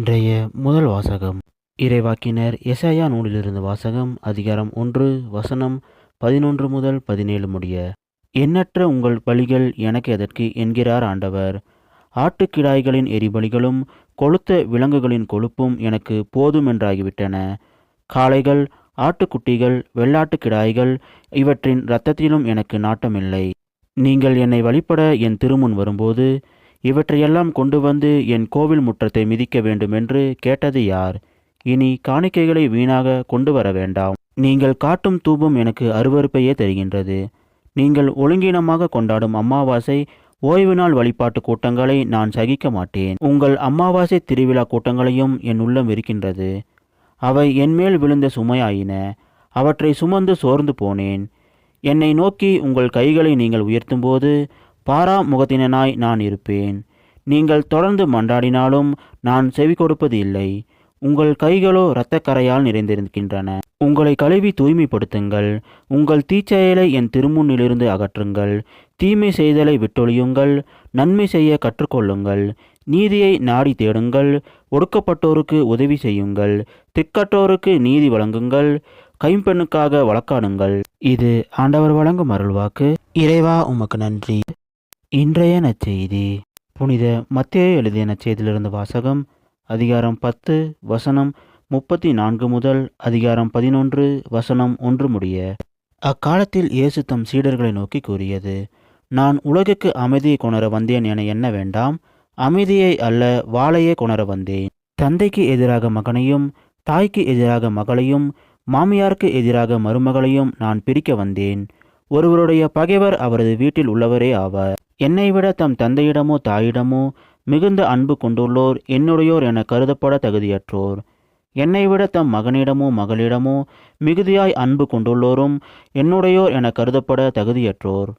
இன்றைய முதல் வாசகம் இறைவாக்கினர் எசாயா நூலிலிருந்து வாசகம். அதிகாரம் 1 வசனம் 11 முதல் 17 முடிய. எண்ணற்ற உங்கள் பலிகள் எனக்கு எதற்கு என்கிறார் ஆண்டவர். ஆட்டுக்கிடாய்களின் எரிபலிகளும் கொழுத்த விலங்குகளின் கொழுப்பும் எனக்கு போதுமென்றாகிவிட்டன. காளைகள், ஆட்டுக்குட்டிகள், வெள்ளாட்டுக் கிடாய்கள் இவற்றின் இரத்தத்திலும் எனக்கு நாட்டமில்லை. நீங்கள் என்னை வழிபட என் திருமுன் வரும்போது இவற்றையெல்லாம் கொண்டு வந்து என் கோவில் முற்றத்தை மிதிக்க வேண்டுமென்று கேட்டது யார்? இனி காணிக்கைகளை வீணாக கொண்டு வர வேண்டாம். நீங்கள் காட்டும் தூபம் எனக்கு அருவருப்பையே தருகின்றது. நீங்கள் ஒழுங்கீனமாக கொண்டாடும் அமாவாசை ஓய்வு நாள் வழிபாட்டு கூட்டங்களை நான் சகிக்க மாட்டேன். உங்கள் அமாவாசை திருவிழா கூட்டங்களையும் என் உள்ளம் வெறுக்கின்றது. அவை என்மேல் விழுந்த சுமையாயின. அவற்றை சுமந்து சோர்ந்து போனேன். என்னை நோக்கி உங்கள் கைகளை நீங்கள் உயர்த்தும்போது பாரா முகத்தினனாய் நான் இருப்பேன். நீங்கள் தொடர்ந்து மன்றாடினாலும் நான் செவி கொடுப்பது இல்லை. உங்கள் கைகளோ இரத்தக்கரையால் நிறைந்திருக்கின்றன. உங்களை கழுவி தூய்மைப்படுத்துங்கள். உங்கள் தீச்செயலை என் திருமுன்னிலிருந்து அகற்றுங்கள். தீமை செய்தலை விட்டொழியுங்கள். நன்மை செய்ய கற்றுக்கொள்ளுங்கள். நீதியை நாடி தேடுங்கள். ஒடுக்கப்பட்டோருக்கு உதவி செய்யுங்கள். திக்கற்றோருக்கு நீதி வழங்குங்கள். கைம்பெண்ணுக்காக வழக்காடுங்கள். இது ஆண்டவர் வழங்கும் அருள்வாக்கு. இறைவா உமக்கு நன்றி. இன்றைய நற்செய்தி புனித மத்தேயு எழுதிய நற்செய்தியிலிருந்து வாசகம். அதிகாரம் 10 வசனம் 34 முதல் அதிகாரம் 11 வசனம் 1 முடிய. அக்காலத்தில் இயேசு தம் சீடர்களை நோக்கி கூறியது: நான் உலகுக்கு அமைதியை கொணர வந்தேன் என எண்ண வேண்டாம். அமைதியை அல்ல, வாளையே கொணர வந்தேன். தந்தைக்கு எதிராக மகனையும், தாய்க்கு எதிராக மகளையும், மாமியாருக்கு எதிராக மருமகளையும் நான் பிரிக்க வந்தேன். ஒருவருடைய பகைவர் அவரது வீட்டில் உள்ளவரே ஆவார். என்னை விட தம் தந்தையிடமோ தாயிடமோ மிகுந்த அன்பு கொண்டுள்ளோர் என்னுடையோர் என கருதப்பட தகுதியற்றோர். என்னை விட தம் மகனிடமோ மகளிடமோ மிகுதியாய் அன்பு கொண்டுள்ளோரும் என்னுடையோர் என கருதப்பட தகுதியற்றோர்.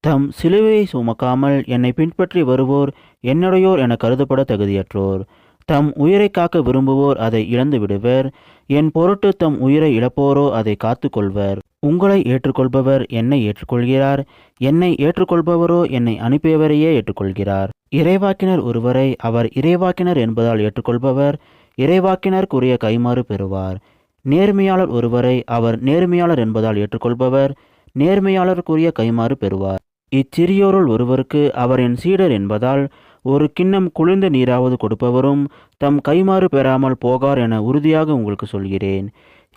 தம் சிலுவையை சுமக்காமல் என்னை பின்பற்றி வருவோர் என்னுடையோர் என கருதப்பட தகுதியற்றோர். தம் உயிரை காக்க விரும்புவோர் அதை இழந்து விடுவர். என் பொருட்டு தம் உயிரை இழப்போரோ அதை காத்து கொள்வர். உங்களை ஏற்றுக்கொள்பவர் என்னை ஏற்றுக்கொள்கிறார். என்னை ஏற்றுக்கொள்பவரோ என்னை அனுப்பியவரையே ஏற்றுக்கொள்கிறார். இறைவாக்கினர் ஒருவரை அவர் இறைவாக்கினர் என்பதால் ஏற்றுக்கொள்பவர் இறைவாக்கினருக்குரிய கைமாறு பெறுவார். நேர்மையாளர் ஒருவரை அவர் நேர்மையாளர் என்பதால் ஏற்றுக்கொள்பவர் நேர்மையாளருக்குரிய கைமாறு பெறுவார். இச்சிறியோருள் ஒருவருக்கு அவர் என் சீடர் என்பதால் ஒரு கிண்ணம் குளிர்ந்த நீராவது கொடுப்பவரும் தம் கைமாறு பெறாமல் போகார் என உறுதியாக உங்களுக்கு சொல்கிறேன்.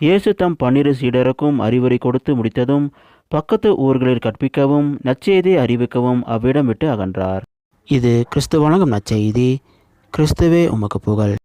இயேசு தம் 12 சீடருக்கும் அறிவுரை கொடுத்து முடித்ததும் பக்கத்து ஊர்களில் கற்பிக்கவும் நற்செய்தியை அறிவிக்கவும் அவ்விடம் விட்டு அகன்றார். இது கிறிஸ்து வழங்கும் நற்செய்தி. கிறிஸ்துவே உமக்கு புகழ்.